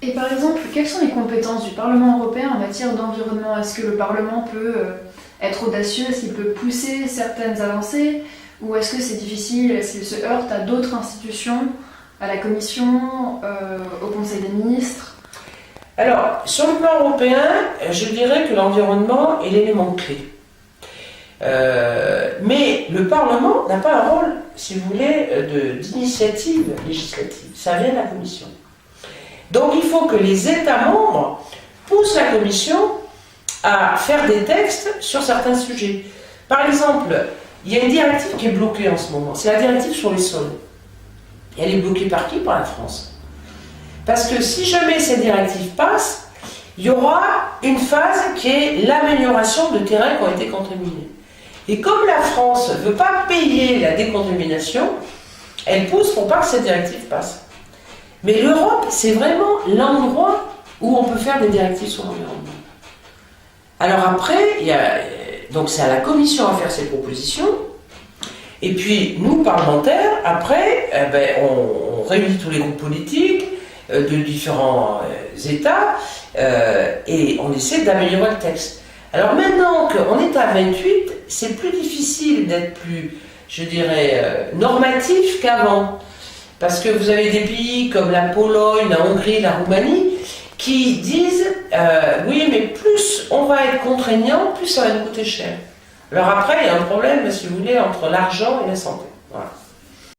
Et par exemple, quelles sont les compétences du Parlement européen en matière d'environnement? Est-ce que le Parlement peut être audacieux? Est-ce qu'il peut pousser certaines avancées? Ou est-ce que c'est difficile? Est-ce qu'il se heurte à d'autres institutions, à la Commission, au Conseil des ministres? Alors, sur le plan européen, je dirais que l'environnement est l'élément clé. Mais le Parlement n'a pas un rôle, si vous voulez, d'initiative législative. Ça vient de la Commission. Donc il faut que les États membres poussent la Commission à faire des textes sur certains sujets. Par exemple, il y a une directive qui est bloquée en ce moment. C'est la directive sur les sols. Et elle est bloquée par qui? Par la France. Parce que si jamais cette directive passe, il y aura une phase qui est l'amélioration de terrains qui ont été contaminés. Et comme la France ne veut pas payer la décontamination, elle pousse pour pas que cette directive passe. Mais l'Europe, c'est vraiment l'endroit où on peut faire des directives sur l'environnement. Alors après, donc c'est à la Commission à faire ses propositions. Et puis, nous, parlementaires, après, on réunit tous les groupes politiques de différents États et on essaie d'améliorer le texte. Alors maintenant qu'on est à 28, c'est plus difficile d'être plus, je dirais, normatif qu'avant. Parce que vous avez des pays comme la Pologne, la Hongrie, la Roumanie, qui disent oui, mais plus on va être contraignant, plus ça va nous coûter cher. Alors après, il y a un problème, si vous voulez, entre l'argent et la santé. Voilà.